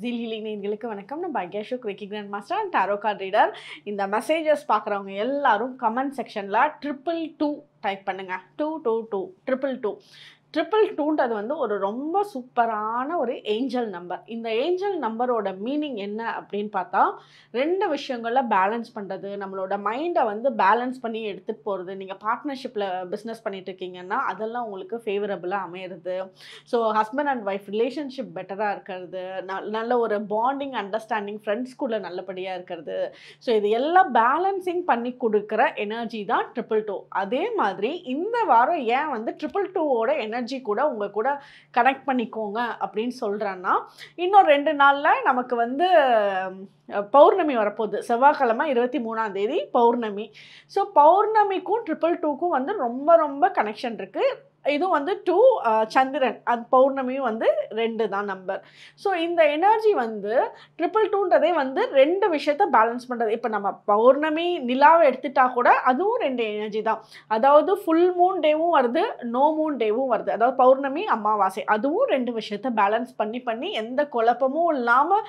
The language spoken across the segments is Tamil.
ஜீல் ஹீலிங் நேயர்களுக்கு வணக்கம். நான் பாக்யாஷு கிரிக்கி grand master and tarot card reader. இந்த மெசேஜஸ் பார்க்குறவங்க எல்லாரும் கமெண்ட் செக்ஷனில் 222 டைப் பண்ணுங்கள். 222 222 222ன்றது வந்து ஒரு ரொம்ப சூப்பரான ஒரு ஏஞ்சல் நம்பர். இந்த ஏஞ்சல் நம்பரோட மீனிங் என்ன அப்படின்னு பார்த்தா, 2 விஷயங்களில் பேலன்ஸ் பண்ணுறது, நம்மளோட மைண்டை வந்து பேலன்ஸ் பண்ணி எடுத்துகிட்டு போகிறது. நீங்கள் பார்ட்னர்ஷிப்பில் பிஸ்னஸ் பண்ணிட்டு இருக்கீங்கன்னா அதெல்லாம் உங்களுக்கு ஃபேவரபுளாக அமையிறது. So husband and wife relationship பெட்டராக இருக்கிறது, நல்ல ஒரு பாண்டிங் அண்டர்ஸ்டாண்டிங் ஃப்ரெண்ட்ஸ்குள்ளே நல்லபடியாக இருக்கிறது. ஸோ இது எல்லாம் பேலன்சிங் பண்ணி கொடுக்குற எனர்ஜி தான் 222. அதே மாதிரி இந்த வாரம் ஏன் வந்து 222ஓட எனர்ஜி கூட உங்கள் கூட கனெக்ட் பண்ணிக்கோங்க அப்படின்னு சொல்கிறேன்னா, இன்னும் 2 நாளில் நமக்கு வந்து பௌர்ணமி வரப்போகுது. செவ்வாய்க்கிழமை 23ஆம் தேதி பௌர்ணமி. ஸோ பௌர்ணமிக்கும் 222க்கும் வந்து ரொம்ப ரொம்ப கனெக்ஷன் இருக்குது. இதுவும் வந்து 2 சந்திரன், அது பௌர்ணமியும் வந்து 2 தான் நம்பர். ஸோ இந்த எனர்ஜி வந்து 222ன்றதே வந்து 2 விஷயத்த பேலன்ஸ் பண்ணுறது. இப்போ நம்ம பௌர்ணமி நிலாவை எடுத்துட்டா கூட அதுவும் 2 எனர்ஜி தான். அதாவது ஃபுல் மூன் டேவும் வருது, நோ மூன் டேவும் வருது. அதாவது பௌர்ணமி அமாவாசை அதுவும் 2 விஷயத்த பேலன்ஸ் பண்ணி எந்த குழப்பமும் இல்லாமல்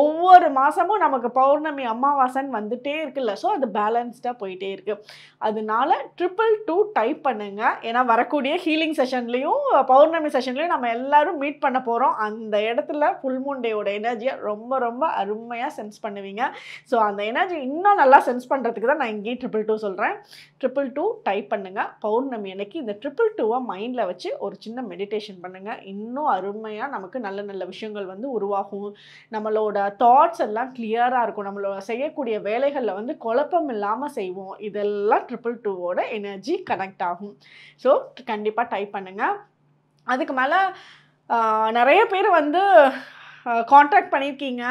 ஒவ்வொரு மாதமும் நமக்கு பௌர்ணமி அமாவாசைன்னு வந்துட்டே இருக்குல்ல. ஸோ அது பேலன்ஸ்டாக போயிட்டே இருக்குது. அதனால 222 டைப் பண்ணுங்க. ஏன்னா வரக்கூடிய ஹீலிங் செஷன்லேயும் பௌர்ணமி செஷன்லேயும் நம்ம எல்லாரும் மீட் பண்ண போகிறோம். அந்த இடத்துல ஃபுல் மூன் டேவோட எனர்ஜியை ரொம்ப ரொம்ப அருமையாக சென்ஸ் பண்ணுவீங்க. ஸோ அந்த எனர்ஜி இன்னும் நல்லா சென்ஸ் பண்ணுறதுக்கு தான் நான் இங்கேயும் 222 சொல்கிறேன். 222 டைப் பண்ணுங்கள். பௌர்ணமி அன்னைக்கு இந்த 222-வை மைண்டில் வச்சு ஒரு சின்ன மெடிடேஷன் பண்ணுங்கள். இன்னும் அருமையாக நமக்கு நல்ல நல்ல விஷயங்கள் வந்து உருவாகும். நம்மளோட தாட்ஸ் எல்லாம் கிளியராக இருக்கும். நம்மளோட செய்யக்கூடிய வேலைகளில் வந்து குழப்பம் இல்லாமல் செய்வோம். இதெல்லாம் 222ஓட எனர்ஜி கனெக்ட் ஆகும். ஸோ கண்டிப்பாக டைப் பண்ணுங்கள். அதுக்கு மேலே நிறைய பேர் வந்து கான்டாக்ட் பண்ணியிருக்கீங்க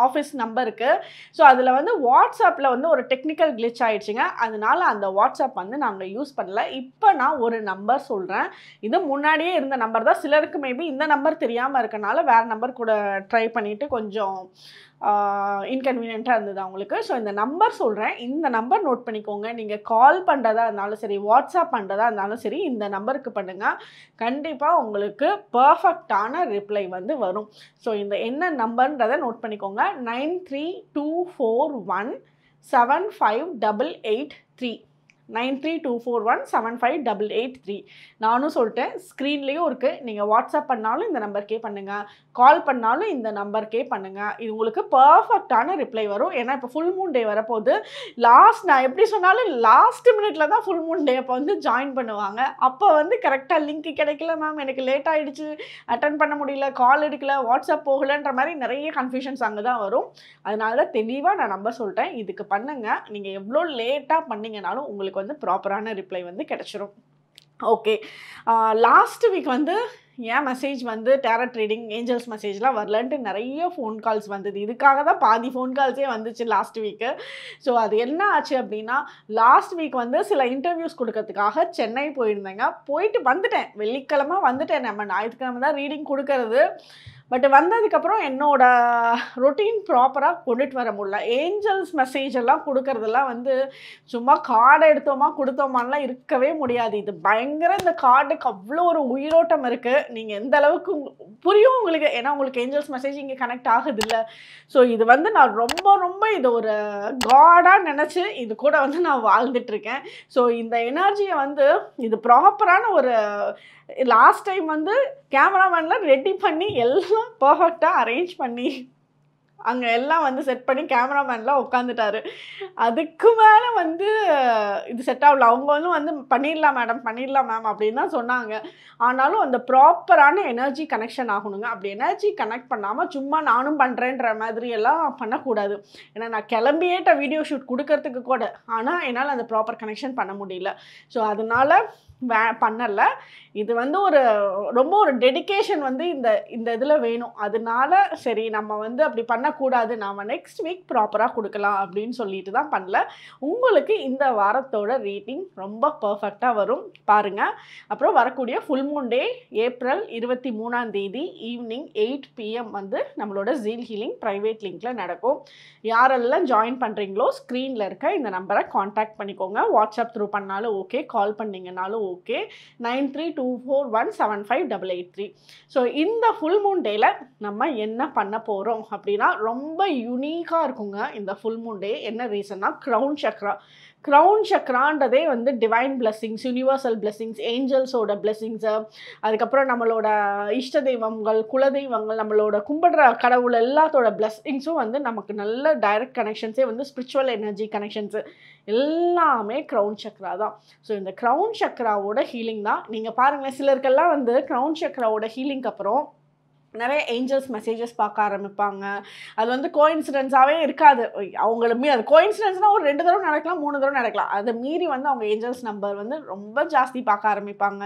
ஆஃபீஸ் நம்பருக்கு. ஸோ அதில் வந்து வாட்ஸ்அப்பில் வந்து ஒரு டெக்னிக்கல் கிளிச் ஆகிடுச்சிங்க. அதனால அந்த வாட்ஸ்அப் வந்து நாங்கள் யூஸ் பண்ணல. இப்போ நான் ஒரு நம்பர் சொல்கிறேன். இது முன்னாடியே இருந்த நம்பர் தான். சிலருக்கு மேபி இந்த நம்பர் தெரியாமல் இருக்கனால வேறு நம்பர் கூட ட்ரை பண்ணிவிட்டு கொஞ்சம் இன்கன்வீனியண்ட்டாக இருந்தது அவங்களுக்கு. ஸோ இந்த நம்பர் சொல்கிறேன். இந்த நம்பர் நோட் பண்ணிக்கோங்க. நீங்கள் கால் பண்ணுறதா இருந்தாலும் சரி, வாட்ஸ்அப் பண்ணுறதா இருந்தாலும் சரி, இந்த நம்பருக்கு பண்ணுங்கள். கண்டிப்பாக உங்களுக்கு பர்ஃபெக்டான ரிப்ளை வந்து வரும். ஸோ இந்த என்ன நம்பர்ன்றதை நோட் பண்ணிக்கோங்க. 9324175883 9324175883. நானும் சொல்லிட்டேன், ஸ்க்ரீன்லேயும் இருக்குது. நீங்கள் வாட்ஸ்அப் பண்ணாலும் இந்த நம்பருக்கே பண்ணுங்கள், கால் பண்ணாலும் இந்த நம்பருக்கே பண்ணுங்கள். இது உங்களுக்கு பர்ஃபெக்டான ரிப்ளை வரும். ஏன்னா இப்போ ஃபுல் மூன் டே வரப்போகுது. நான் எப்படி சொன்னாலும் லாஸ்ட் மினிட்ல தான் ஃபுல் மூன் டே அப்போ வந்து ஜாயின் பண்ணுவாங்க. அப்போ வந்து கரெக்டாக லிங்க் கிடைக்கல மேம், எனக்கு லேட் ஆகிடுச்சு, அட்டன் பண்ண முடியல, கால் எடுக்கல, வாட்ஸ்அப் போகலன்ற மாதிரி நிறைய கன்ஃபியூஷன்ஸ் அங்கே தான் வரும். அதனால தான் தெளிவாக நான் நம்பர் சொல்லிட்டேன். இதுக்கு பண்ணுங்கள். நீங்கள் எவ்வளோ லேட்டாக பண்ணிங்கனாலும் உங்களுக்கு வந்து ப்ராப்பரான ரிப்ளை வந்து கிடச்சிரும். ஓகே, லாஸ்ட் வீக் வந்து ஏன் மெசேஜ் வந்து டேரட் ரீடிங் ஏஞ்சல்ஸ் மெசேஜ்லாம் வரலன்ட்டு நிறைய ஃபோன் கால்ஸ் வந்தது. இதுக்காக தான் பாதி ஃபோன் கால்ஸே வந்துச்சு லாஸ்ட் வீக்கு. ஸோ அது என்ன ஆச்சு அப்படின்னா, லாஸ்ட் வீக் வந்து சில இன்டர்வியூஸ் கொடுக்கறதுக்காக சென்னை போயிருந்தேங்க. போயிட்டு வந்துட்டேன். வெள்ளிக்கிழமை வந்துட்டேன். நம்ம ஞாயிற்றுக்கிழமை தான் ரீடிங் கொடுக்கறது. பட் வந்ததுக்கப்புறம் என்னோட ரொட்டீன் ப்ராப்பராக கொண்டுட்டு வர முடியல. ஏஞ்சல்ஸ் மெசேஜ் எல்லாம் கொடுக்கறதெல்லாம் வந்து சும்மா கார்டை எடுத்தோமா கொடுத்தோமான்லாம் இருக்கவே முடியாது. இது பயங்கர, இந்த கார்டுக்கு அவ்வளோ ஒரு உயிரோட்டம் இருக்குது. நீங்கள் எந்த அளவுக்கு புரியும் உங்களுக்கு. ஏன்னா உங்களுக்கு ஏஞ்சல்ஸ் மெசேஜ் இங்கே கனெக்ட் ஆகுது இல்லை. ஸோ இது வந்து நான் ரொம்ப ரொம்ப இது ஒரு காடாக நினச்சி இது கூட வந்து நான் வாழ்ந்துட்டுருக்கேன். ஸோ இந்த எனர்ஜியை வந்து இது ப்ராப்பரான ஒரு லாஸ்ட் டைம் வந்து கேமராமேன்லாம் ரெடி பண்ணி எல்லாம் பர்ஃபெக்டாக அரேஞ்ச் பண்ணி அங்கே எல்லாம் வந்து செட் பண்ணி கேமராமேன்லாம் உட்காந்துட்டாரு. அதுக்கு மேலே வந்து இது செட் ஆகல. அவங்களும் வந்து பண்ணிடலாம் மேடம், பண்ணிடலாம் மேம் அப்படின்னு தான் சொன்னாங்க. ஆனாலும் அந்த ப்ராப்பரான எனர்ஜி கனெக்ஷன் ஆகணுங்க. அப்படி எனர்ஜி கனெக்ட் பண்ணாமல் சும்மா நானும் பண்ணுறேன்ற மாதிரி எல்லாம் பண்ணக்கூடாது. ஏன்னா நான் கிளம்பியேட்ட வீடியோ ஷூட் கொடுக்கறதுக்கு கூட, ஆனால் என்னால் அந்த ப்ராப்பர் கனெக்ஷன் பண்ண முடியல. ஸோ அதனால பண்ணலை. இது வந்து ஒரு ரொம்ப ஒரு டெடிகேஷன் வந்து இந்த இதில் வேணும். அதனால சரி நம்ம வந்து அப்படி பண்ணக்கூடாது, நாம் நெக்ஸ்ட் வீக் ப்ராப்பராக கொடுக்கலாம் அப்படின்னு சொல்லிட்டு தான் பண்ணல. உங்களுக்கு இந்த வாரத்தோட ரீடிங் ரொம்ப பர்ஃபெக்டாக வரும் பாருங்கள். அப்புறம் வரக்கூடிய ஃபுல் மூன் டே ஏப்ரல் 23ஆம் தேதி ஈவினிங் 8 PM வந்து நம்மளோட ஜீல் ஹீலிங் ப்ரைவேட் லிங்க்கில் நடக்கும். யாரெல்லாம் ஜாயின் பண்ணுறீங்களோ ஸ்க்ரீனில் இருக்க இந்த நம்பரை காண்டாக்ட் பண்ணிக்கோங்க. வாட்ஸ்அப் த்ரூ பண்ணாலும் ஓகே, கால் பண்ணிங்கனாலும் ஓகே. 9324175883. ஸோ இந்த ஃபுல் மூன் டேயில் நம்ம என்ன பண்ண போகிறோம் அப்படின்னா ரொம்ப யூனிக்காக இருக்குங்க இந்த ஃபுல் மூன் டே. என்ன ரீசன்னா க்ரௌன் சக்ரா. க்ரௌன் சக்ரான்றதே வந்து டிவைன் பிளெஸ்ஸிங்ஸ், யூனிவர்சல் பிளெஸ்ஸிங்ஸ், ஏஞ்சல்ஸோட பிளெஸ்ஸிங்ஸு, அதுக்கப்புறம் நம்மளோட இஷ்ட தெய்வங்கள், குலதெய்வங்கள், நம்மளோட கும்பிடுற கடவுள் எல்லாத்தோட பிளெஸ்ஸிங்ஸும் வந்து நமக்கு நல்ல டைரக்ட் கனெக்ஷன்ஸே வந்து ஸ்பிரிச்சுவல் எனர்ஜி கனெக்ஷன்ஸு எல்லாமே க்ரௌன் சக்ரா தான். ஸோ இந்த க்ரௌன் சக்ராவோட ஹீலிங் தான். நீங்கள் பாருங்களேன், சிலருக்கெல்லாம் வந்து க்ரௌன் சக்ராவோட ஹீலிங்க்கு அப்புறம் நிறைய ஏஞ்சல்ஸ் மெசேஜஸ் பார்க்க ஆரம்பிப்பாங்க. அது வந்து கோயின்சிடென்ஸாகவே இருக்காது. அவங்களுமே அது கோயின்சிடென்ஸ்னால் ஒரு 2 தடவை நடக்கலாம், 3 தடவை நடக்கலாம். அதை மீறி வந்து அவங்க ஏஞ்சல்ஸ் நம்பர் வந்து ரொம்ப ஜாஸ்தி பார்க்க ஆரம்பிப்பாங்க.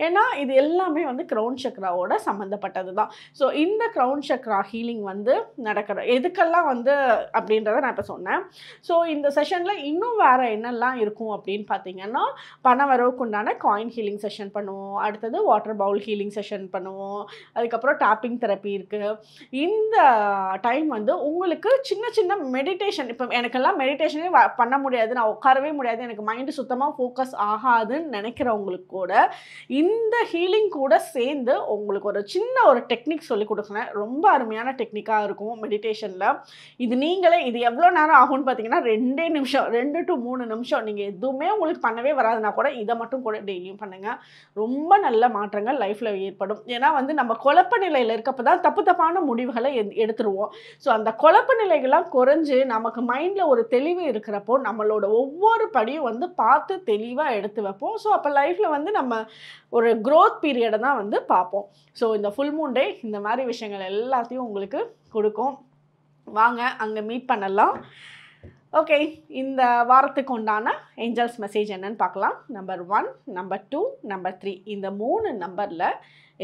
ஏன்னா இது எல்லாமே வந்து க்ரௌன் சக்ராவோட சம்மந்தப்பட்டது தான். ஸோ இந்த க்ரௌன் சக்ரா ஹீலிங் வந்து நடக்கிற எதுக்கெல்லாம் வந்து அப்படின்றத நான் இப்போ சொன்னேன். ஸோ இந்த செஷனில் இன்னும் வேறு என்னெல்லாம் இருக்கும் அப்படின்னு பார்த்தீங்கன்னா, பண வரவுக்கு உண்டான காயின் ஹீலிங் செஷன் பண்ணுவோம். அடுத்தது வாட்டர் பவுல் ஹீலிங் செஷன் பண்ணுவோம். அதுக்கப்புறம் டாப்பிங் தெரப்பி இருக்குது. இந்த டைம் வந்து உங்களுக்கு சின்ன சின்ன மெடிடேஷன், இப்போ எனக்கெல்லாம் மெடிடேஷனே பண்ண முடியாது, நான் உட்காரவே முடியாது, எனக்கு மைண்டு சுத்தமாக ஃபோக்கஸ் ஆகாதுன்னு நினைக்கிறவங்களுக்கு கூட இந்த ஹீலிங் கூட சேர்ந்து உங்களுக்கு ஒரு சின்ன ஒரு டெக்னிக் சொல்லி கொடுக்குறேன். ரொம்ப அருமையான டெக்னிக்காக இருக்கும் மெடிடேஷனில். இது நீங்களே இது எவ்வளோ நேரம் ஆகும்னு பார்த்தீங்கன்னா 2 நிமிஷம், 2 to 3 நிமிஷம். நீங்கள் எதுவுமே உங்களுக்கு பண்ணவே வராதுன்னா கூட இதை மட்டும் கூட டெய்லியும் பண்ணுங்கள். ரொம்ப நல்ல மாற்றங்கள் லைஃப்பில் ஏற்படும். ஏன்னா வந்து நம்ம குழப்ப நிலையில் இருக்கப்போ தான் தப்பான முடிவுகளை எடுத்துருவோம். ஸோ அந்த குழப்ப நிலைகள்லாம் குறைஞ்சு நமக்கு மைண்டில் ஒரு தெளிவு இருக்கிறப்போ நம்மளோட ஒவ்வொரு படியும் வந்து பார்த்து தெளிவாக எடுத்து வைப்போம். ஸோ அப்போ லைஃப்பில் வந்து நம்ம ஒரு க்ரோத் பீரியடை தான் வந்து பார்ப்போம். ஸோ இந்த ஃபுல் மூன் டே இந்த மாதிரி விஷயங்கள் எல்லாத்தையும் உங்களுக்கு கொடுக்கும். வாங்க அங்கே மீட் பண்ணலாம். ஓகே, இந்த வாரத்துக்கு உண்டான ஏஞ்சல்ஸ் மெசேஜ் என்னன்னு பார்க்கலாம். நம்பர் 1, நம்பர் 2, நம்பர் 3 இந்த 3 நம்பரில்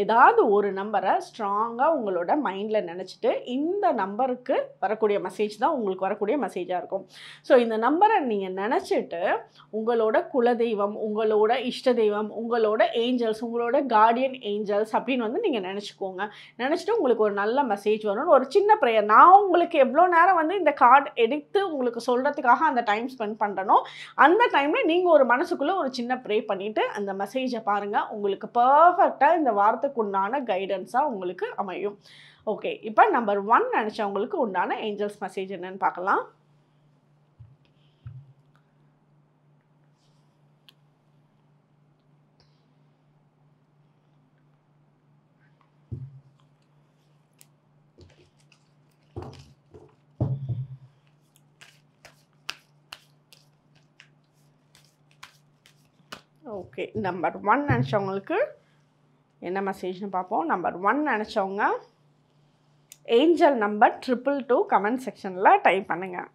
ஏதாவது ஒரு நம்பரை ஸ்ட்ராங்காக உங்களோட மைண்டில் நினச்சிட்டு இந்த நம்பருக்கு வரக்கூடிய மெசேஜ் தான் உங்களுக்கு வரக்கூடிய மெசேஜாக இருக்கும். ஸோ இந்த நம்பரை நீங்கள் நினச்சிட்டு உங்களோட குலதெய்வம், உங்களோட இஷ்ட தெய்வம், உங்களோட ஏஞ்சல்ஸ், உங்களோட கார்டியன் ஏஞ்சல்ஸ் அப்படின்னு வந்து நீங்கள் நினச்சிக்கோங்க. நினச்சிட்டு உங்களுக்கு ஒரு நல்ல மெசேஜ் வரும்னு ஒரு சின்ன ப்ரேயர். நான் உங்களுக்கு எவ்வளோ நேரம் வந்து இந்த கார்டு எடுத்து உங்களுக்கு சொல்கிறதுக்காக அந்த டைம் ஸ்பெண்ட் பண்ணுறனோ அந்த டைமில் நீங்கள் ஒரு மனசுக்குள்ளே ஒரு சின்ன ப்ரே பண்ணிவிட்டு அந்த மெசேஜை பாருங்கள். உங்களுக்கு பர்ஃபெக்டாக இந்த வாரத்துக்கு உண்டான கைடன்ஸாக உங்களுக்கு அமையும். ஓகே, இப்போ நம்பர் 1 நினச்சவங்களுக்கு உண்டான ஏஞ்சல்ஸ் மெசேஜ் என்னன்னு பார்க்கலாம். ஓகே, நம்பர் 1 நினச்சவங்களுக்கு என்ன மெசேஜ்னு பார்ப்போம். நம்பர் 1 நினச்சவங்க ஏஞ்சல் நம்பர் 222 கமெண்ட் செக்ஷனில் டைப் பண்ணுங்கள்.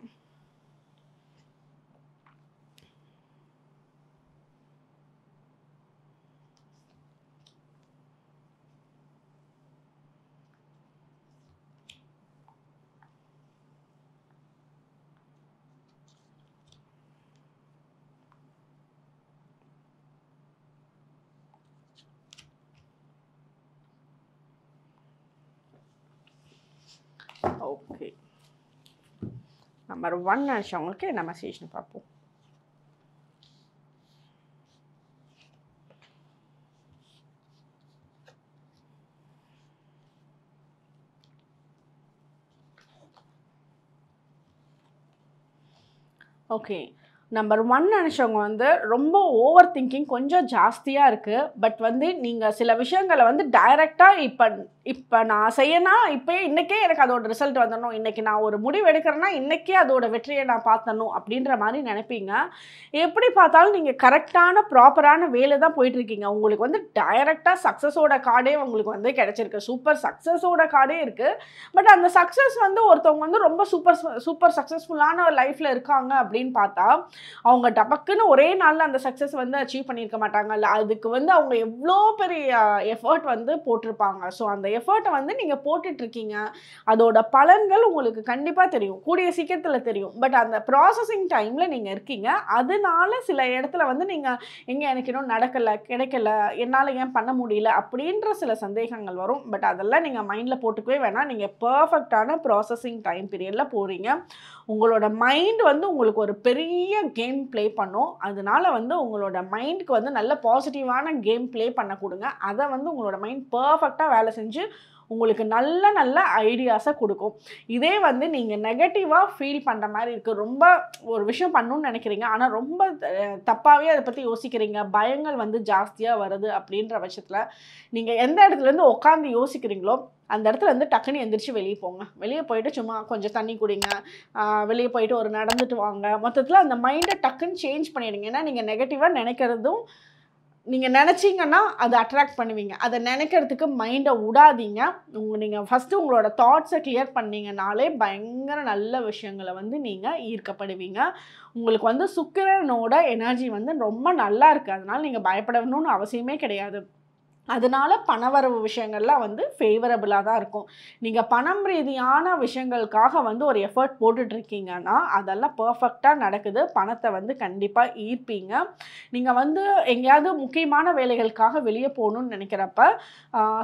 ஓகே, நம்பர் 1 நினச்சவங்களுக்கு என்ன மெசேஜ்னு பார்ப்போம். ஓகே, நம்பர் 1 நினச்சவங்க வந்து ரொம்ப ஓவர் திங்கிங் கொஞ்சம் ஜாஸ்தியாக இருக்குது. பட் வந்து நீங்கள் சில விஷயங்களை வந்து டைரெக்டாக இப்போ நான் செய்யனா இப்போயே இன்றைக்கே எனக்கு அதோட ரிசல்ட் வந்துடணும், இன்றைக்கி நான் ஒரு முடிவு எடுக்கிறேன்னா இன்றைக்கே அதோட வெற்றியை நான் பார்த்தணும் அப்படின்ற மாதிரி நினைப்பீங்க. எப்படி பார்த்தாலும் நீங்கள் கரெக்டான ப்ராப்பரான வேலை தான் போயிட்டுருக்கீங்க. உங்களுக்கு வந்து டைரெக்டாக சக்ஸஸோட கார்டே உங்களுக்கு வந்து கிடச்சிருக்கு. சூப்பர் சக்ஸஸோட கார்டே இருக்குது. பட் அந்த சக்ஸஸ் வந்து ஒருத்தவங்க வந்து ரொம்ப சூப்பர் சக்ஸஸ்ஃபுல்லான லைஃப்பில் இருக்காங்க அப்படின்னு பார்த்தா அவங்க டபக்குன்னு ஒரே நாளில் அந்த சக்ஸஸ் வந்து அச்சீவ் பண்ணியிருக்க மாட்டாங்க. இல்லை, அதுக்கு வந்து அவங்க எவ்வளோ பெரிய எஃபர்ட் வந்து போட்டிருப்பாங்க. ஸோ அந்த எஃபர்ட்டை வந்து நீங்கள் போட்டுட்ருக்கீங்க. அதோட பலன்கள் உங்களுக்கு கண்டிப்பாக தெரியும், கூடிய சீக்கிரத்தில் தெரியும். பட் அந்த ப்ராசஸிங் டைமில் நீங்கள் இருக்கீங்க. அதனால சில இடத்துல வந்து நீங்கள் எனக்கு இன்னும் நடக்கலை, கிடைக்கல, என்னால் ஏன் பண்ண முடியல அப்படின்ற சில சந்தேகங்கள் வரும். பட் அதெல்லாம் நீங்கள் மைண்டில் போட்டுக்கவே வேணாம். நீங்கள் பர்ஃபெக்டான ப்ராசஸிங் டைம் பீரியடில் போகிறீங்க. உங்களோட மைண்ட் வந்து உங்களுக்கு ஒரு பெரிய கேம் ப்ளே பண்ணும். அதனால வந்து உங்களோட மைண்டுக்கு வந்து நல்ல பாசிட்டிவான கேம் ப்ளே பண்ண கொடுங்க. அதை வந்து உங்களோட மைண்ட் பர்ஃபெக்டாக வேலை செஞ்சு உங்களுக்கு நல்ல நல்ல ஐடியாஸை கொடுக்கும். இதே வந்து நீங்கள் நெகட்டிவாக ஃபீல் பண்ணுற மாதிரி இருக்குது, ரொம்ப ஒரு விஷயம் பண்ணணும்னு நினைக்கிறீங்க ஆனால் ரொம்ப தப்பாகவே அதை பற்றி யோசிக்கிறீங்க, பயங்கள் வந்து ஜாஸ்தியாக வருது அப்படின்ற பட்சத்தில் நீங்கள் எந்த இடத்துலேருந்து உட்காந்து யோசிக்கிறீங்களோ அந்த இடத்துல வந்து டக்குன்னு எந்திரிச்சு வெளியே போங்க. வெளியே போயிட்டு சும்மா கொஞ்சம் தண்ணி குடிங்க, வெளியே போயிட்டு ஒரு நடந்துட்டு வாங்க. மொத்தத்தில் அந்த மைண்டை டக்குன்னு சேஞ்ச் பண்ணிடுங்க. ஏன்னா நீங்கள் நெகட்டிவாக நினைக்கிறதும் நீங்கள் நினச்சிங்கன்னா அதை அட்ராக்ட் பண்ணுவீங்க. அதை நினைக்கிறதுக்கு மைண்டை விடாதீங்க. நீங்கள் ஃபஸ்ட்டு உங்களோட தாட்ஸை கிளியர் பண்ணிங்கனாலே பயங்கர நல்ல விஷயங்களை வந்து நீங்கள் ஈர்க்கப்படுவீங்க. உங்களுக்கு வந்து சுக்கிரனோட எனர்ஜி வந்து ரொம்ப நல்லா இருக்குது, அதனால் நீங்கள் பயப்படணும்னு அவசியமே கிடையாது. அதனால பணவரவு விஷயங்கள்லாம் வந்து ஃபேவரபுளாக தான் இருக்கும். நீங்கள் பணம் ரீதியான விஷயங்களுக்காக வந்து ஒரு எஃபர்ட் போட்டுட்ருக்கீங்கன்னா அதெல்லாம் பர்ஃபெக்டாக நடக்குது. பணத்தை வந்து கண்டிப்பாக ஈர்ப்பீங்க. நீங்கள் வந்து எங்கேயாவது முக்கியமான வேலைகளுக்காக வெளியே போகணுன்னு நினைக்கிறப்ப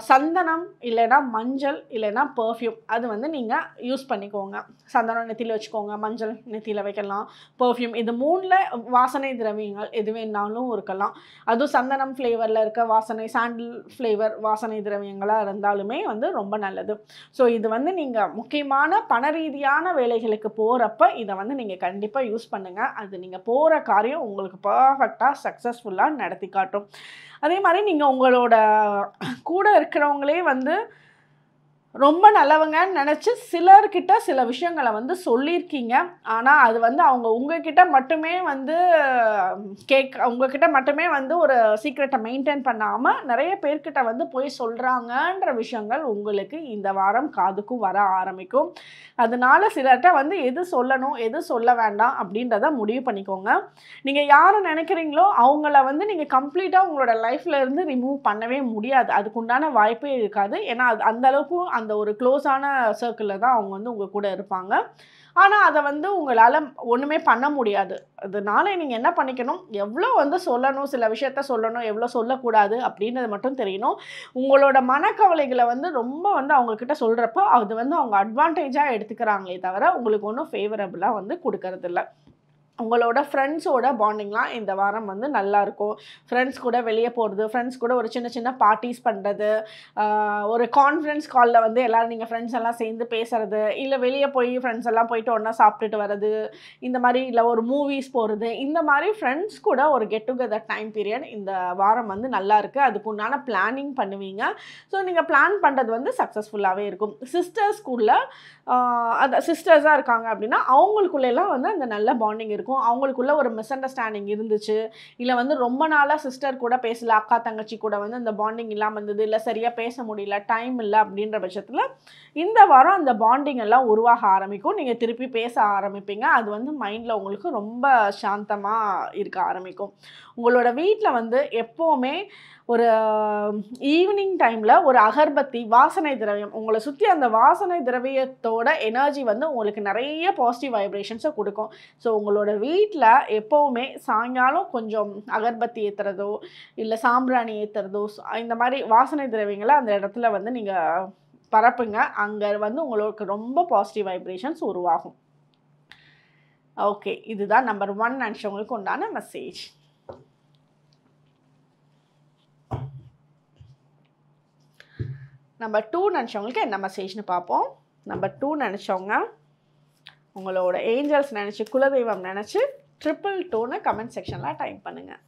சந்தனம் இல்லைன்னா மஞ்சள் இல்லைன்னா பர்ஃப்யூம் அது வந்து நீங்கள் யூஸ் பண்ணிக்கோங்க. சந்தனம் நெத்தியில் வச்சுக்கோங்க, மஞ்சள் நெத்தியில் வைக்கலாம், பர்ஃப்யூம் இது 3ல் வாசனை திரவியங்கள் எது வேணாலும் இருக்கலாம். அதுவும் சந்தனம் ஃப்ளேவரில் இருக்க வாசனை, சாண்டில் ஃப்ளேவர் வாசனை திரவியங்களாக இருந்தாலுமே வந்து ரொம்ப நல்லது. ஸோ இது வந்து நீங்கள் முக்கியமான பண ரீதியான வேலைகளுக்கு போகிறப்ப இதை வந்து நீங்கள் கண்டிப்பாக யூஸ் பண்ணுங்கள். அது நீங்கள் போகிற காரியம் உங்களுக்கு பர்ஃபெக்டாக சக்ஸஸ்ஃபுல்லாக நடத்தி காட்டும். அதே மாதிரி நீங்கள் உங்களோட கூட இருக்கிறவங்களே வந்து ரொம்ப நல்லவங்கன்னு நினச்சி சிலர்கிட்ட சில விஷயங்களை வந்து சொல்லியிருக்கீங்க. ஆனால் அது வந்து அவங்க உங்ககிட்ட மட்டுமே வந்து உங்ககிட்ட மட்டுமே வந்து ஒரு சீக்ரெட்டை மெயின்டைன் பண்ணாமல் நிறைய பேர்கிட்ட வந்து போய் சொல்கிறாங்கன்ற விஷயங்கள் உங்களுக்கு இந்த வாரம் காதுக்கும் வர ஆரம்பிக்கும். அதனால சிலர்கிட்ட வந்து எது சொல்லணும் எது சொல்ல வேண்டாம் அப்படின்றத முடிவு பண்ணிக்கோங்க. நீங்கள் யாரை நினைக்கிறீங்களோ அவங்கள வந்து நீங்கள் கம்ப்ளீட்டாக உங்களோட லைஃப்பில் இருந்து ரிமூவ் பண்ணவே முடியாது. அதுக்குண்டான வாய்ப்பே இருக்காது. ஏன்னா அது அந்தளவுக்கு அந்த ஒரு க்ளோஸான சர்க்கிளில் தான் அவங்க வந்து உங்கள் கூட இருப்பாங்க. ஆனால் அதை வந்து உங்களால் ஒன்றுமே பண்ண முடியாது. அதனால நீங்கள் என்ன பண்ணிக்கணும், எவ்வளோ வந்து சொல்லணும், சில விஷயத்த சொல்லணும், எவ்வளோ சொல்லக்கூடாது அப்படின்றது மட்டும் தெரியணும். உங்களோட மனக்கவலைகளை வந்து ரொம்ப வந்து அவங்கக்கிட்ட சொல்கிறப்ப அது வந்து அவங்க அட்வான்டேஜாக எடுத்துக்கிறாங்களே தவிர உங்களுக்கு ஒன்றும் ஃபேவரபுளாக வந்து கொடுக்கறதில்ல. உங்களோட ஃப்ரெண்ட்ஸோட பாண்டிங்லாம் இந்த வாரம் வந்து நல்லாயிருக்கும். ஃப்ரெண்ட்ஸ் கூட வெளியே போகிறது, ஃப்ரெண்ட்ஸ் கூட ஒரு சின்ன சின்ன பார்ட்டிஸ் பண்ணுறது, ஒரு கான்ஃபரன்ஸ் காலில் வந்து எல்லோரும் நீங்கள் ஃப்ரெண்ட்ஸ் எல்லாம் சேர்ந்து பேசுகிறது, இல்லை வெளியே போய் ஃப்ரெண்ட்ஸ் எல்லாம் போயிட்டு ஒன்றா சாப்பிட்டுட்டு வர்றது, இந்த மாதிரி இல்லை ஒரு மூவிஸ் போகிறது, இந்த மாதிரி ஃப்ரெண்ட்ஸ் கூட ஒரு கெட் டுகெதர் டைம் பீரியட் இந்த வாரம் வந்து நல்லா இருக்குது. அதுக்கு உண்டான பிளானிங் பண்ணுவீங்க. ஸோ நீங்கள் பிளான் பண்ணுறது வந்து சக்ஸஸ்ஃபுல்லாகவே இருக்கும். சிஸ்டர்ஸ்குள்ளே அந்த சிஸ்டர்ஸாக இருக்காங்க அப்படின்னா அவங்களுக்குள்ளெல்லாம் வந்து அந்த நல்ல பாண்டிங் இருக்கும். அவங்களுக்குள்ள ஒரு மிஸ் அண்டர்ஸ்டாண்டிங் இருந்துச்சு, இல்லை வந்து ரொம்ப நாளாக சிஸ்டர் கூட பேசல, அக்கா தங்கச்சி கூட வந்து அந்த பாண்டிங் இல்லாமல் இருந்தது, இல்லை சரியாக பேச முடியல, டைம் இல்லை அப்படின்ற பட்சத்தில் இந்த வாரம் அந்த பாண்டிங் எல்லாம் உருவாக ஆரம்பிக்கும். நீங்கள் திருப்பி பேச ஆரம்பிப்பீங்க. அது வந்து மைண்டில் உங்களுக்கு ரொம்ப சாந்தமாக இருக்க ஆரம்பிக்கும். உங்களோட வீட்டில் வந்து எப்போவுமே ஒரு ஈவினிங் டைமில் ஒரு அகர்பத்தி வாசனை திரவியம் உங்களை சுற்றி அந்த வாசனை திரவியத்தோட எனர்ஜி வந்து உங்களுக்கு நிறைய பாசிட்டிவ் வைப்ரேஷன்ஸை கொடுக்கும். ஸோ உங்களோட வீட்டில் எப்போவுமே சாயங்காலம் கொஞ்சம் அகர்பத்தி ஏற்றுறதோ இல்லை சாம்பிராணி ஏற்றுறதோ இந்த மாதிரி வாசனை திரவியங்களை அந்த இடத்துல வந்து நீங்கள் பரப்புங்க. அங்கே வந்து உங்களுக்கு ரொம்ப பாசிட்டிவ் வைப்ரேஷன்ஸ் உருவாகும். ஓகே, இதுதான் நம்பர் 1 நினச்சவங்களுக்கு உண்டான மெசேஜ். நம்பர் 2 நினச்சவங்களுக்கு என்ன மெசேஜ்னு பார்ப்போம். நம்பர் 2 நினச்சவங்க உங்களோட ஏஞ்சல்ஸ் நினச்சி, குலதெய்வம் நினச்சி 222ன்னு கமெண்ட் செக்ஷனில் டைப் பண்ணுங்கள்.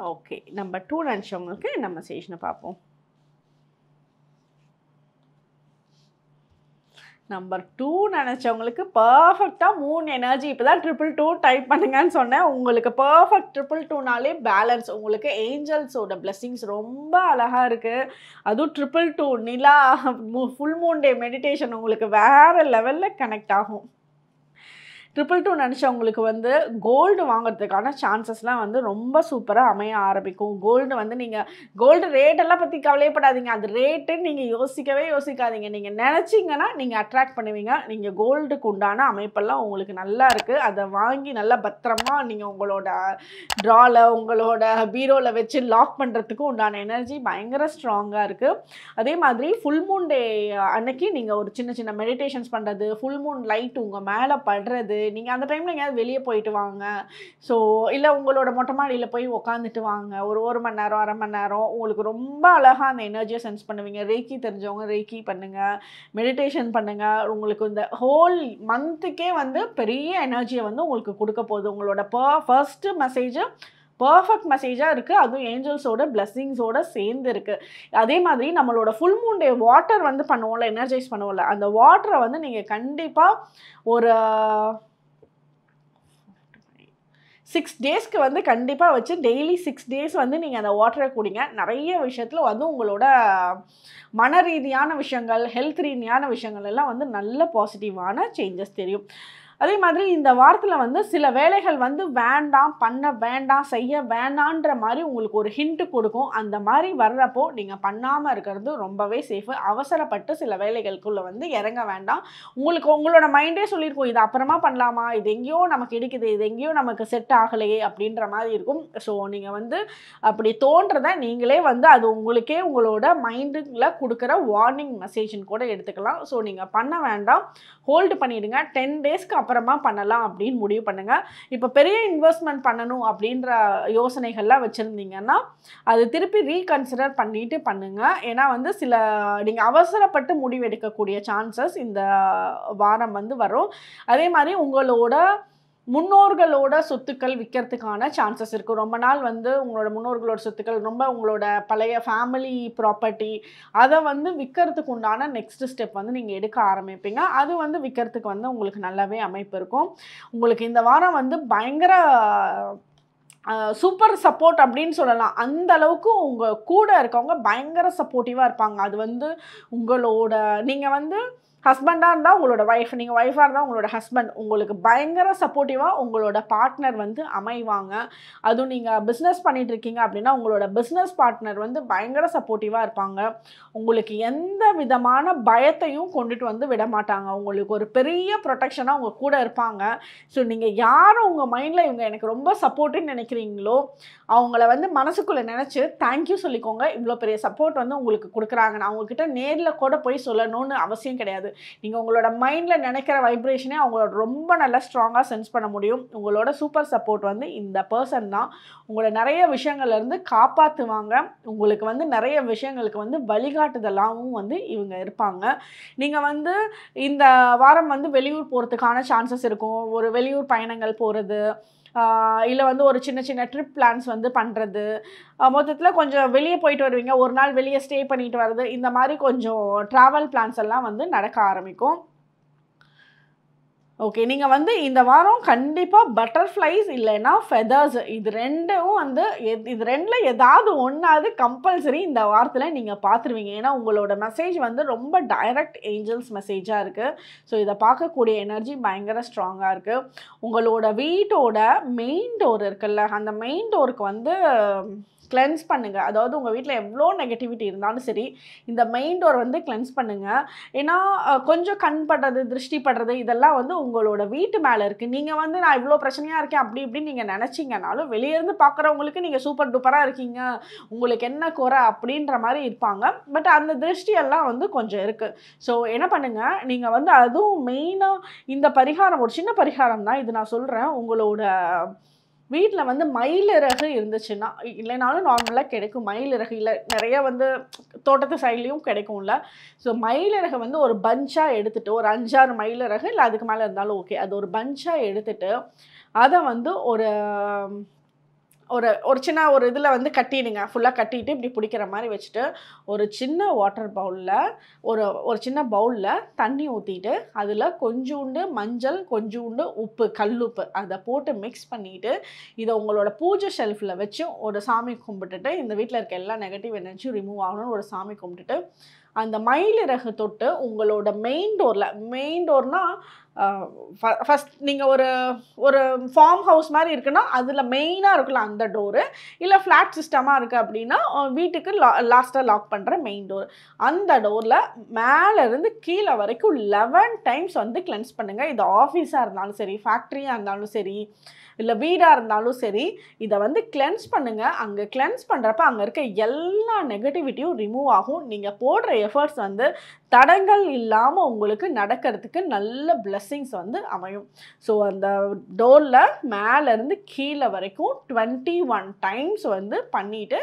ஓகே, நம்பர் 2 நினச்சவங்களுக்கு என்ன மெசேஜ்னு பார்ப்போம். நம்பர் 2 நினச்சவங்களுக்கு பர்ஃபெக்டாக 3 எனர்ஜி இப்போ தான் 222 டைப் பண்ணுங்கன்னு சொன்னேன். உங்களுக்கு பர்ஃபெக்ட் 222னாலே பேலன்ஸ். உங்களுக்கு ஏஞ்சல்ஸோட பிளெஸ்ஸிங்ஸ் ரொம்ப அழகாக இருக்குது. அதுவும் 222 நிலா ஃபுல் மூன் டே மெடிடேஷன் உங்களுக்கு வேறு லெவலில் கனெக்ட் ஆகும். 222 நினச்சவங்களுக்கு வந்து கோல்டு வாங்குறதுக்கான சான்சஸ்லாம் வந்து ரொம்ப சூப்பராக அமைய ஆரம்பிக்கும். கோல்டு வந்து நீங்கள் கோல்டு ரேட்டெல்லாம் பற்றி கவலைப்படாதீங்க. அது ரேட்டு நீங்கள் யோசிக்காதீங்க. நீங்கள் நினச்சிங்கன்னா நீங்கள் அட்ராக்ட் பண்ணுவீங்க. நீங்கள் கோல்டுக்கு உண்டான அமைப்பெல்லாம் உங்களுக்கு நல்லா இருக்குது. அதை வாங்கி நல்லா பத்திரமா நீங்கள் உங்களோட ட்ராவில் உங்களோட பீரோவில் வச்சு லாக் பண்ணுறதுக்கு உண்டான எனர்ஜி பயங்கர ஸ்ட்ராங்காக இருக்குது. அதே மாதிரி ஃபுல் மூன் டே அன்னைக்கு நீங்கள் ஒரு சின்ன சின்ன மெடிடேஷன்ஸ் பண்ணுறது, ஃபுல் மூன் லைட் உங்கள் மேலே படுறது, நீங்கள் அந்த டைமில் எங்கேயாவது வெளியே போயிட்டு வாங்க. ஸோ இல்லை உங்களோட மொட்டை மாடியில் போய் உக்காந்துட்டு வாங்க. ஒரு மணி நேரம், அரை மணி நேரம் உங்களுக்கு ரொம்ப அழகாக அந்த எனர்ஜியை சென்ஸ் பண்ணுவீங்க. ரேக்கி தெரிஞ்சவங்க ரேக்கி பண்ணுங்கள், மெடிடேஷன் பண்ணுங்கள். உங்களுக்கு இந்த ஹோல் மந்த்துக்கே வந்து பெரிய எனர்ஜியை வந்து உங்களுக்கு கொடுக்க போகுது. உங்களோட ஃபர்ஸ்ட்டு மெசேஜு பர்ஃபெக்ட் மெசேஜாக இருக்குது. அதுவும் ஏஞ்சல்ஸோட பிளெஸ்ஸிங்ஸோடு சேர்ந்து இருக்குது. அதே மாதிரி நம்மளோட ஃபுல் மூன் டே வாட்டர் வந்து பண்ணுவோம்ல, எனர்ஜைஸ் பண்ணுவோம்ல, அந்த வாட்டரை வந்து நீங்கள் கண்டிப்பாக ஒரு 6 டேஸ்க்கு வந்து கண்டிப்பாக வச்சு டெய்லி 6 டேஸ் வந்து நீங்கள் அந்த வாட்டரை குடிங்க. நிறைய விஷயத்தில் வந்து உங்களோட மன ரீதியான விஷயங்கள், ஹெல்த் ரீதியான விஷயங்கள் எல்லாம் வந்து நல்ல பாசிட்டிவான சேஞ்சஸ் தெரியும். அதே மாதிரி இந்த வாரத்தில் வந்து சில வேலைகள் வந்து வேண்டாம், பண்ண வேண்டாம், செய்ய வேண்டான்ற மாதிரி உங்களுக்கு ஒரு ஹிண்ட்டு கொடுக்கும். அந்த மாதிரி வர்றப்போ நீங்கள் பண்ணாமல் இருக்கிறது ரொம்பவே சேஃபு. அவசரப்பட்டு சில வேலைகளுக்குள்ளே வந்து இறங்க வேண்டாம். உங்களோட மைண்டே சொல்லியிருக்கும், இது அப்புறமா பண்ணலாமா, இது எங்கேயோ நமக்கு கிடைக்குது, இது எங்கேயோ நமக்கு செட் ஆகலையே அப்படின்ற மாதிரி இருக்கும். ஸோ நீங்கள் வந்து அப்படி தோன்றதை நீங்களே வந்து அது உங்களுக்கே உங்களோட மைண்டில் கொடுக்குற வார்னிங் மெசேஜ்னு கூட எடுத்துக்கலாம். ஸோ நீங்கள் பண்ண வேண்டாம், ஹோல்டு பண்ணிவிடுங்க. 10 டேஸ்க்கு அப்புறமா பண்ணலாம் அப்படின்னு முடிவு பண்ணுங்கள். இப்போ பெரிய இன்வெஸ்ட்மெண்ட் பண்ணணும் அப்படின்ற யோசனைகள்லாம் வச்சுருந்தீங்கன்னா அது திருப்பி ரீகன்சிடர் பண்ணிட்டு பண்ணுங்கள். ஏன்னா வந்து சில நீங்கள் அவசரப்பட்டு முடிவெடுக்கக்கூடிய சான்சஸ் இந்த வாரம் வந்து வரும். அதே மாதிரி உங்களோட முன்னோர்களோட சொத்துக்கள் விற்கிறதுக்கான சான்சஸ் இருக்குது. ரொம்ப நாள் வந்து உங்களோட முன்னோர்களோட சொத்துக்கள், ரொம்ப உங்களோட பழைய ஃபேமிலி ப்ராப்பர்ட்டி, அதை வந்து விற்கிறதுக்கு உண்டான நெக்ஸ்ட் ஸ்டெப் வந்து நீங்கள் எடுக்க ஆரம்பிப்பீங்க. அது வந்து விற்கிறதுக்கு வந்து உங்களுக்கு நல்லாவே அமைப்பு இருக்கும். உங்களுக்கு இந்த வாரம் வந்து பயங்கர சூப்பர் சப்போர்ட் அப்படின்னு சொல்லலாம். அந்த அளவுக்கு உங்கள் கூட இருக்கவங்க பயங்கர சப்போர்ட்டிவாக இருப்பாங்க. அது வந்து உங்களோட நீங்கள் வந்து ஹஸ்பண்டாக இருந்தால் உங்களோட ஒய்ஃப், நீங்கள் ஒய்ஃபாக இருந்தால் உங்களோட ஹஸ்பண்ட் உங்களுக்கு பயங்கர சப்போர்ட்டிவாக உங்களோட பார்ட்னர் வந்து அமைவாங்க. அதுவும் நீங்கள் பிஸ்னஸ் பண்ணிகிட்ருக்கீங்க அப்படின்னா உங்களோட பிஸ்னஸ் பார்ட்னர் வந்து பயங்கர சப்போர்ட்டிவாக இருப்பாங்க. உங்களுக்கு எந்த விதமான பயத்தையும் கொண்டுட்டு வந்து விட மாட்டாங்க. உங்களுக்கு ஒரு பெரிய ப்ரொடெக்ஷனாக உங்கள் கூட இருப்பாங்க. ஸோ நீங்கள் யாரும் உங்கள் மைண்டில் இவங்க எனக்கு ரொம்ப சப்போர்ட்டுன்னு நினைக்கிறீங்களோ அவங்கள வந்து மனசுக்குள்ளே நினச்சி தேங்க்யூ சொல்லிக்கோங்க. இவ்வளோ பெரிய சப்போர்ட் வந்து உங்களுக்கு கொடுக்குறாங்க. நான் அவங்கக்கிட்ட நேரில் கூட போய் சொல்லணும்னு அவசியம் கிடையாது. நீங்கள் உங்களோட மைண்டில் நினைக்கிற வைப்ரேஷனே அவங்களோட ரொம்ப நல்லா ஸ்ட்ராங்காக சென்ஸ் பண்ண முடியும். உங்களோட சூப்பர் சப்போர்ட் வந்து இந்த பர்சன் தான். உங்களை நிறைய விஷயங்கள்லேருந்து காப்பாற்றுவாங்க. உங்களுக்கு வந்து நிறைய விஷயங்களுக்கு வந்து வழிகாட்டுதலாகவும் வந்து இவங்க இருப்பாங்க. நீங்கள் வந்து இந்த வாரம் வந்து வெளியூர் போகிறதுக்கான சான்சஸ் இருக்கும். ஒரு வெளியூர் பயணங்கள் போகிறது, இல்லை வந்து ஒரு சின்ன சின்ன ட்ரிப் பிளான்ஸ் வந்து பண்ணுறது, மொத்தத்தில் கொஞ்சம் வெளியே போயிட்டு வருவீங்க, ஒரு நாள் வெளியே ஸ்டே பண்ணிட்டு வர்றது, இந்த மாதிரி கொஞ்சம் ட்ராவல் பிளான்ஸ் எல்லாம் வந்து நடக்க ஆரம்பிக்கும். ஓகே, நீங்கள் வந்து இந்த வாரம் கண்டிப்பாக பட்டர்ஃப்ளைஸ் இல்லைன்னா ஃபெதர்ஸ், இது ரெண்டும் வந்து இது ரெண்டில் ஏதாவது ஒன்றாவது கம்பல்சரி இந்த வாரத்தில் நீங்கள் பார்த்துருவீங்க. ஏன்னா உங்களோட மெசேஜ் வந்து ரொம்ப டைரக்ட் ஏஞ்சல்ஸ் மெசேஜாக இருக்குது. ஸோ இதை பார்க்கக்கூடிய எனர்ஜி பயங்கர ஸ்ட்ராங்காக இருக்குது. உங்களோட வீட்டோட மெயின் டோர் இருக்குல்ல, அந்த மெயின் டோருக்கு வந்து கிளென்ஸ் பண்ணுங்கள். அதாவது உங்கள் வீட்டில் எவ்வளோ நெகட்டிவிட்டி இருந்தாலும் சரி, இந்த மெயின் டோர் வந்து கிளென்ஸ் பண்ணுங்கள். ஏன்னா கொஞ்சம் கண் படுறது, திருஷ்டி படுறது, இதெல்லாம் வந்து உங்களோட வீட்டு மேலே இருக்குது. நீங்கள் வந்து நான் இவ்வளோ பிரச்சனையாக இருக்கேன் அப்படி இப்படின்னு நீங்கள் நினச்சிங்கனாலும் வெளியேருந்து பார்க்குறவங்களுக்கு நீங்கள் சூப்பர் டூப்பராக இருக்கீங்க, உங்களுக்கு என்ன குறை அப்படின்ற மாதிரி இருப்பாங்க. பட் அந்த திருஷ்டியெல்லாம் வந்து கொஞ்சம் இருக்குது. ஸோ என்ன பண்ணுங்கள், நீங்கள் வந்து அதுவும் மெயினாக இந்த பரிகாரம் ஒரு சின்ன பரிகாரம் தான் இது நான் சொல்கிறேன். உங்களோட வீட்டில் வந்து மயிலிறகு இருந்துச்சுன்னா, இல்லைனாலும் நார்மலாக கிடைக்கும் மயிலிறகு, இல்லை நிறைய வந்து தோட்டத்து சைட்லேயும் கிடைக்கும்ல. ஸோ மயிலிறகு வந்து ஒரு பஞ்சாக எடுத்துகிட்டு, ஒரு 5-6 மயிலிறகு இல்லை அதுக்கு மேலே இருந்தாலும் ஓகே, அது ஒரு பஞ்சாக எடுத்துகிட்டு அதை வந்து ஒரு ஒரு சின்ன ஒரு இதில் வந்து கட்டிடுங்க. ஃபுல்லாக கட்டிட்டு இப்படி பிடிக்கிற மாதிரி வச்சுட்டு ஒரு சின்ன வாட்டர் பவுலில் ஒரு சின்ன பவுலில் தண்ணி ஊற்றிட்டு அதில் கொஞ்சோண்டு மஞ்சள், கொஞ்சோண்டு உப்பு, கல்லுப்பு அதை போட்டு மிக்ஸ் பண்ணிவிட்டு இதை உங்களோட பூஜை ஷெல்ஃபில் வச்சு ஒரு சாமி கும்பிட்டுட்டு இந்த வீட்டில் இருக்க எல்லா நெகட்டிவ் எனர்ஜியும் ரிமூவ் ஆகணும்னு ஒரு சாமி கும்பிட்டுட்டு அந்த மயிலிறகு தொட்டு உங்களோட மெயின் டோர்னால் ஃபஸ்ட் நீங்கள் ஒரு ஃபார்ம் ஹவுஸ் மாதிரி இருக்குன்னா அதில் மெயினாக இருக்குல்ல அந்த டோரு, இல்லை ஃப்ளாட் சிஸ்டமாக இருக்குது அப்படின்னா வீட்டுக்கு லாஸ்ட்டாக லாக் பண்ணுற மெயின் டோர், அந்த டோரில் மேலேருந்து கீழே வரைக்கும் 11 டைம்ஸ் வந்து கிளென்ஸ் பண்ணுங்கள். இது ஆஃபீஸாக இருந்தாலும் சரி, ஃபேக்ட்ரியாக இருந்தாலும் சரி, இல்லை வீடாக இருந்தாலும் சரி, இதை வந்து கிளென்ஸ் பண்ணுங்கள். அங்கே கிளென்ஸ் பண்ணுறப்ப அங்கே இருக்க எல்லா நெகட்டிவிட்டியும் ரிமூவ் ஆகும். நீங்கள் போடுற எஃபர்ட்ஸ் வந்து தடங்கள் இல்லாமல் உங்களுக்கு நடக்கிறதுக்கு நல்ல பிளெஸ்ஸிங்ஸ் வந்து அமையும். ஸோ அந்த டோரில் மேலேருந்து கீழே வரைக்கும் 21 டைம்ஸ் வந்து பண்ணிவிட்டு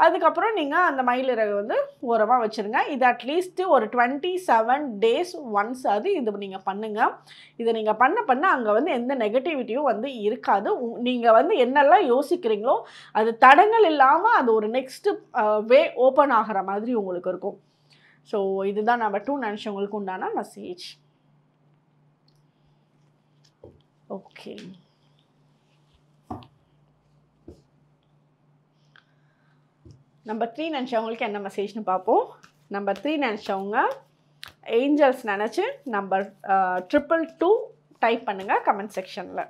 அதுக்கப்புறம் நீங்கள் அந்த மயிலிறகு வந்து ஓரமாக வச்சுருங்க. இது அட்லீஸ்ட்டு ஒரு 27 days ஒன்ஸ் அது இது நீங்கள் பண்ணுங்கள். இதை நீங்கள் பண்ண அங்கே வந்து எந்த நெகட்டிவிட்டியும் வந்து இருக்காது. நீங்கள் வந்து என்னெல்லாம் யோசிக்கிறீங்களோ அது தடங்கள் இல்லாமல் அது ஒரு நெக்ஸ்ட்டு வே ஓப்பன் ஆகிற மாதிரி உங்களுக்கு இருக்கும். ஸோ இதுதான் நம்பர் 2 நினச்சவங்களுக்கு உண்டான மெசேஜ். ஓகே, நம்பர் 3 நினச்சவங்களுக்கு என்ன மெசேஜ்னு பார்ப்போம். நம்பர் 3 நினச்சவங்க ஏஞ்சல்ஸ் நினச்சி நம்பர் 222 டைப் பண்ணுங்கள் கமெண்ட் செக்ஷனில்.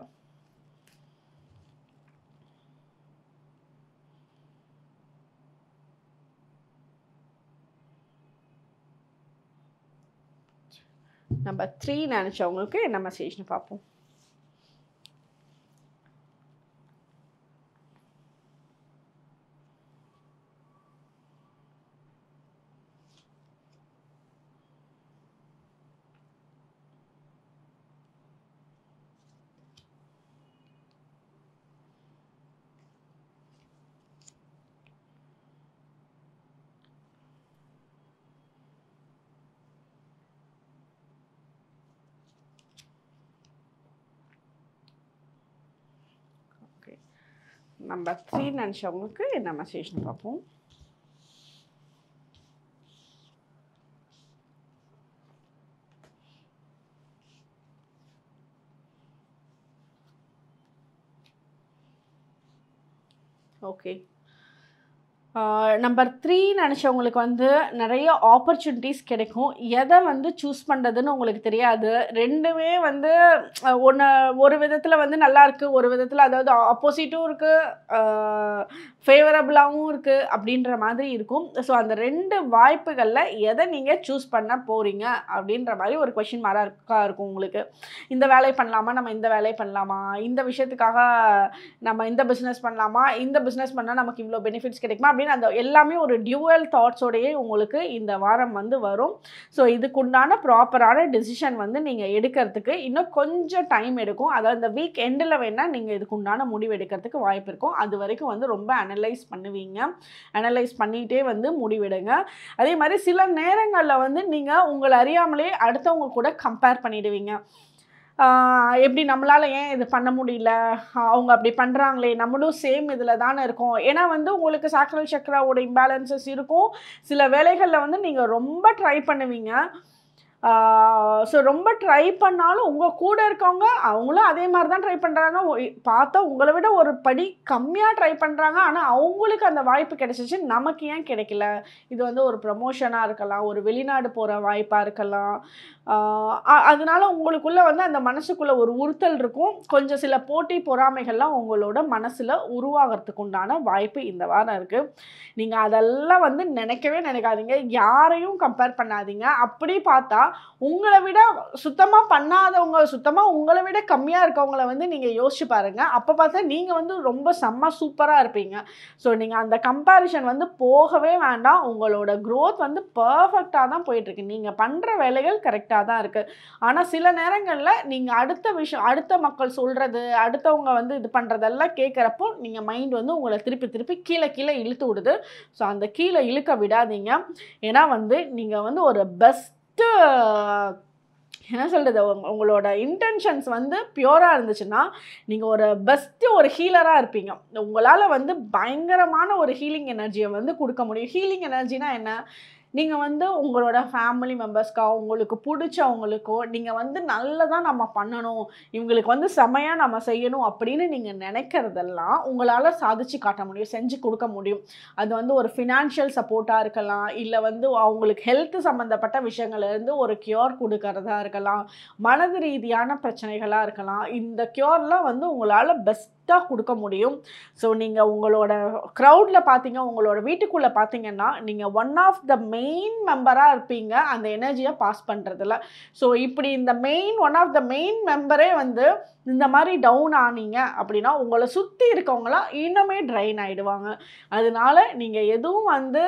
நம்பர் 3 நினச்சவங்களுக்கு என்ன மெசேஜ்னு பார்ப்போம். நம்பர் 3 நினச்சவங்களுக்கு என்ன மெசேஜ்னு பார்ப்போம். ஓகே, நம்பர் 3 நினச்சவங்களுக்கு வந்து நிறைய ஆப்பர்ச்சுனிட்டிஸ் கிடைக்கும். எதை வந்து சூஸ் பண்ணுறதுன்னு உங்களுக்கு தெரியாது. ரெண்டுமே வந்து ஒரு விதத்தில் வந்து நல்லாயிருக்கு, ஒரு விதத்தில் அதாவது ஆப்போசிட்டும் இருக்குது, ஃபேவரபுளாகவும் இருக்குது அப்படின்ற மாதிரி இருக்கும். ஸோ அந்த 2 வாய்ப்புகளில் எதை நீங்கள் சூஸ் பண்ண போகிறீங்க அப்படின்ற மாதிரி ஒரு கொஷின் மார்க்காக இருக்கும் உங்களுக்கு. இந்த வேலை பண்ணலாமா, நம்ம இந்த வேலை பண்ணலாமா, இந்த விஷயத்துக்காக நம்ம இந்த பிஸ்னஸ் பண்ணலாமா, இந்த பிஸ்னஸ் பண்ணால் நமக்கு இவ்வளோ பெனிஃபிட்ஸ் கிடைக்குமா அப்படின்னு அந்த எல்லாமே ஒரு டியூவல் தாட்ஸோடையே உங்களுக்கு இந்த வாரம் வந்து வரும். ஸோ இதுக்குண்டான ப்ராப்பரான டெசிஷன் வந்து நீங்கள் எடுக்கிறதுக்கு இன்னும் கொஞ்சம் டைம் எடுக்கும். அதாவது இந்த வீக் எண்டில் வேணால் நீங்கள் இதுக்குண்டான முடிவு எடுக்கிறதுக்கு வாய்ப்பு இருக்கும். அது வரைக்கும் வந்து ரொம்ப அனலைஸ் பண்ணுவீங்க. அனலைஸ் பண்ணிகிட்டே வந்து முடிவெடுங்க. அதே மாதிரி சில நேரங்களில் வந்து நீங்கள் உங்களை அறியாமலே அடுத்தவங்க கூட கம்பேர் பண்ணிடுவீங்க. எப்படி நம்மளால் ஏன் இது பண்ண முடியல, அவங்க அப்படி பண்ணுறாங்களே, நம்மளும் சேம் இதில் தானே இருக்கோம். ஏன்னா வந்து உங்களுக்கு சாக்ரல் சக்ராவோட இம்பேலன்சஸ் இருக்கும். சில வேலைகளில் வந்து நீங்கள் ரொம்ப ட்ரை பண்ணுவீங்க. ஸோ ரொம்ப ட்ரை பண்ணாலும் உங்கள் கூட இருக்கவங்க அவங்களும் அதே மாதிரி தான் ட்ரை பண்ணுறாங்க. பார்த்தா உங்களை விட ஒரு படி கம்மியாக ட்ரை பண்ணுறாங்க. ஆனால் அவங்களுக்கு அந்த வாய்ப்பு கிடைச்சிச்சு, நமக்கு ஏன் கிடைக்கல? இது வந்து ஒரு ப்ரமோஷனாக இருக்கலாம், ஒரு வெளிநாடு போகிற வாய்ப்பாக இருக்கலாம். அதனால உங்களுக்குள்ளே வந்து அந்த மனசுக்குள்ளே ஒரு உறுத்தல் இருக்கும். கொஞ்சம் சில போட்டி பொறாமைகள்லாம் உங்களோட மனசில் உருவாகிறதுக்கு உண்டான வாய்ப்பு இந்த வாரம் இருக்குது. நீங்கள் அதெல்லாம் வந்து நினைக்கவே நினைக்காதீங்க. யாரையும் கம்பேர் பண்ணாதீங்க. அப்படி பார்த்தா உங்களை விட சுத்தமாக பண்ணாதவங்க, சுத்தமாக உங்களை விட கம்மியாக இருக்கவங்கள வந்து நீங்கள் யோசிச்சு பாருங்கள். அப்போ பார்த்தா நீங்கள் வந்து ரொம்ப செம்ம சூப்பராக இருப்பீங்க. ஸோ நீங்கள் அந்த கம்பேரிஷன் வந்து போகவே வேண்டாம். உங்களோட க்ரோத் வந்து பர்ஃபெக்டாக தான் போயிட்டுருக்கு. நீங்கள் பண்ணுற வேலைகள் கரெக்டாக தான் இருக்குது. ஆனால் சில நேரங்களில் நீங்கள் அடுத்த மக்கள் சொல்கிறது, அடுத்தவங்க வந்து இது பண்ணுறதெல்லாம் கேட்குறப்போ நீங்கள் மைண்ட் வந்து உங்களை திருப்பி கீழே இழுத்து விடுது. ஸோ அந்த கீழே இழுக்க விடாதீங்க. ஏன்னா வந்து நீங்கள் வந்து ஒரு பெஸ்ட்டு என்ன சொல்கிறது, உங்களோட இன்டென்ஷன்ஸ் வந்து பியூராக இருந்துச்சுன்னா நீங்கள் ஒரு பெஸ்ட்டு ஒரு ஹீலராக இருப்பீங்க. உங்களால் வந்து பயங்கரமான ஒரு ஹீலிங் எனர்ஜியை வந்து கொடுக்க முடியும். ஹீலிங் எனர்ஜினா என்ன, நீங்கள் வந்து உங்களோட ஃபேமிலி மெம்பர்ஸ்க்கோ உங்களுக்கு பிடிச்சவங்களுக்கோ நீங்கள் வந்து நல்லதாக நம்ம பண்ணணும், இவங்களுக்கு வந்து செமையாக நம்ம செய்யணும் அப்படின்னு நீங்கள் நினைக்கிறதெல்லாம் உங்களால் சாதிச்சு காட்ட முடியும், செஞ்சு கொடுக்க முடியும். அது வந்து ஒரு ஃபினான்ஷியல் சப்போர்ட்டாக இருக்கலாம், இல்லை வந்து அவங்களுக்கு ஹெல்த் சம்மந்தப்பட்ட விஷயங்கள்லேருந்து ஒரு க்யூர் கொடுக்கறதா இருக்கலாம், மனது ரீதியான பிரச்சனைகளாக இருக்கலாம். இந்த க்யூர்லாம் வந்து உங்களால் பெஸ்ட்டாக கொடுக்க முடியும். ஸோ நீங்கள் உங்களோட க்ரௌடில் பார்த்தீங்க, உங்களோட வீட்டுக்குள்ளே பார்த்தீங்கன்னா நீங்கள் ஒன் ஆஃப் த மெயின் மெம்பராக இருப்பீங்க அந்த எனர்ஜியை பாஸ் பண்ணுறதுல. ஸோ இப்படி இந்த ஒன் ஆஃப் த மெயின் மெம்பரே வந்து இந்த மாதிரி டவுன் ஆனீங்க அப்படின்னா உங்களை சுற்றி இருக்கவங்களாம் இன்னுமே ட்ரைன் ஆகிடுவாங்க. அதனால நீங்கள் எதுவும் வந்து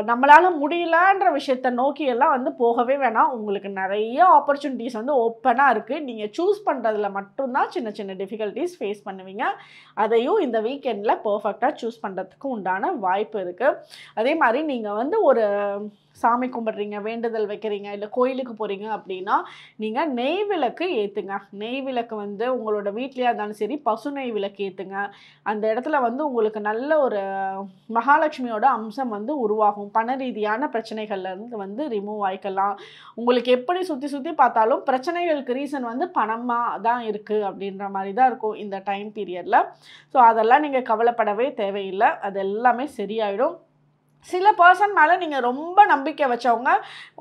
நம்மளால் முடியலன்ற விஷயத்தை நோக்கியெல்லாம் வந்து போகவே வேணாம். உங்களுக்கு நிறைய ஆப்பர்ச்சுனிட்டிஸ் வந்து ஓப்பனாக இருக்குது. நீங்கள் சூஸ் பண்ணுறதுல மட்டும்தான் சின்ன சின்ன டிஃபிகல்ட்டிஸ் ஃபேஸ் பண்ணுவீங்க. அதையும் இந்த வீக்கெண்டில் பர்ஃபெக்டாக சூஸ் பண்ணுறதுக்கு உண்டான வாய்ப்பு இருக்குது. அதே மாதிரி நீங்கள் வந்து ஒரு சாமி கும்பிட்றீங்க, வேண்டுதல் வைக்கிறீங்க, இல்லை கோயிலுக்கு போகிறீங்க அப்படின்னா நீங்கள் நெய் விளக்கு ஏற்றுங்க. நெய் விளக்கு வந்து உங்களோட வீட்லேயே இருந்தாலும் சரி பசு நெய் விளக்கு ஏற்றுங்க. அந்த இடத்துல வந்து உங்களுக்கு நல்ல ஒரு மகாலட்சுமியோட அம்சம் வந்து உருவாகும். பண ரீதியான பிரச்சனைகள்லேருந்து வந்து ரிமூவ் ஆகிக்கலாம். உங்களுக்கு எப்படி சுற்றி சுற்றி பார்த்தாலும் பிரச்சனைகளுக்கு ரீசன் வந்து பணமாக தான் இருக்குது அப்படின்ற மாதிரி தான் இருக்கும் இந்த டைம் பீரியடில். ஸோ அதெல்லாம் நீங்கள் கவலைப்படவே தேவையில்லை, அது எல்லாமே சரியாயிடும். சில பர்சன் மேலே நீங்கள் ரொம்ப நம்பிக்கை வச்சவங்க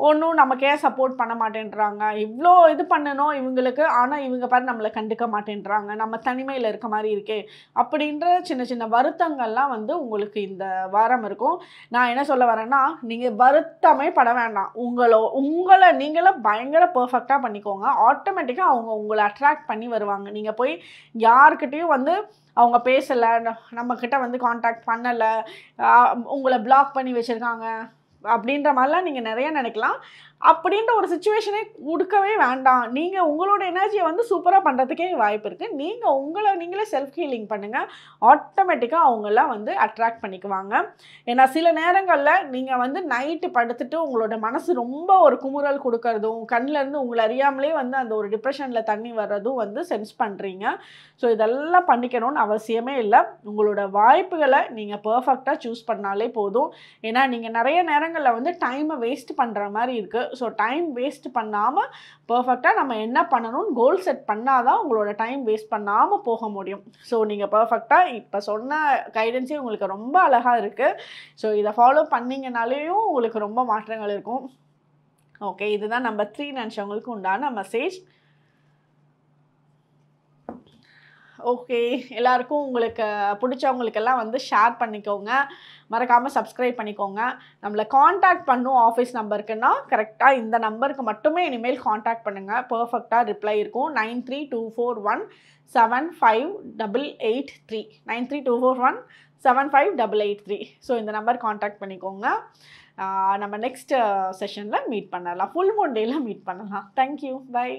ஒன்றும் நமக்கே சப்போர்ட் பண்ண மாட்டேன்றாங்க, இவ்வளோ இது பண்ணணும் இவங்களுக்கு, ஆனால் இவங்க பாரு நம்மளை கண்டுக்க மாட்டேன்றாங்க, நம்ம தனிமையில் இருக்க மாதிரி இருக்கே அப்படின்ற சின்ன சின்ன வருத்தங்கள்லாம் வந்து உங்களுக்கு இந்த வாரம் இருக்கும். நான் என்ன சொல்ல வரேன்னா, நீங்கள் வருத்தமே பட வேண்டாம். உங்களை நீங்களே பயங்கர பர்ஃபெக்டாக பண்ணிக்கோங்க. ஆட்டோமேட்டிக்காக அவங்க உங்களை அட்ராக்ட் பண்ணி வருவாங்க. நீங்கள் போய் யாருக்கிட்டேயும் வந்து அவங்க பேசலை, நம்மக்கிட்ட வந்து காண்டாக்ட் பண்ணலை, உங்களை பிளாக் பண்ணி வச்சுருக்காங்க அப்படின்ற மாதிரிலாம் நீங்கள் நிறைய நினைக்கலாம். அப்படின்ற ஒரு சிச்சுவேஷனே கொடுக்கவே வேண்டாம். நீங்கள் உங்களோட எனர்ஜியை வந்து சூப்பராக பண்ணுறதுக்கே வாய்ப்பு இருக்குது. நீங்கள் நீங்களே செல்ஃப் ஹீலிங் பண்ணுங்கள், ஆட்டோமேட்டிக்காக அவங்களாம் வந்து அட்ராக்ட் பண்ணிக்குவாங்க. ஏன்னா சில நேரங்களில் நீங்கள் வந்து நைட்டு படுத்துட்டு உங்களோட மனசு ரொம்ப ஒரு குமுறல் கொடுக்கறதும், கண்ணிலேருந்து உங்களை அறியாமலே வந்து அந்த ஒரு டிப்ரெஷனில் தண்ணி வர்றதும் வந்து சென்ஸ் பண்ணுறீங்க. ஸோ இதெல்லாம் பண்ணிக்கணும்னு அவசியமே இல்லை. உங்களோட வாய்ப்புகளை நீங்கள் பர்ஃபெக்டாக சூஸ் பண்ணாலே போதும். ஏன்னா நீங்கள் நிறைய நேரங்களில் வந்து டைமை வேஸ்ட் பண்ணுற மாதிரி இருக்குது. ஸோ டைம் வேஸ்ட் பண்ணாமல் பர்ஃபெக்டாக நம்ம என்ன பண்ணணும்னு கோல் செட் பண்ணால் தான் உங்களோட டைம் வேஸ்ட் பண்ணாமல் போக முடியும். ஸோ நீங்கள் பர்ஃபெக்டாக இப்போ சொன்ன கைடன்ஸே உங்களுக்கு ரொம்ப அழகாக இருக்குது. ஸோ இதை ஃபாலோ பண்ணிங்கனாலேயும் உங்களுக்கு ரொம்ப மாற்றங்கள் இருக்கும். ஓகே, இதுதான் நம்பர் 3 நினச்சவங்களுக்கு உண்டான மெசேஜ். ஓகே, எல்லாருக்கும் உங்களுக்கு பிடிச்சவங்களுக்கெல்லாம் வந்து ஷேர் பண்ணிக்கோங்க, மறக்காமல் சப்ஸ்கிரைப் பண்ணிக்கோங்க. நம்மளை காண்டாக்ட் பண்ணும் ஆஃபீஸ் நம்பருக்குன்னா கரெக்டாக இந்த நம்பருக்கு மட்டுமே இனிமேல் காண்டாக்ட் பண்ணுங்கள், பர்ஃபெக்டாக ரிப்ளை இருக்கும். 9324175883 9324175883. ஸோ இந்த நம்பர் காண்டாக்ட் பண்ணிக்கோங்க. நம்ம நெக்ஸ்ட் செஷனில் மீட் பண்ணலாம், ஃபுல் மூன் டேயில் மீட் பண்ணலாம். Thank you, by.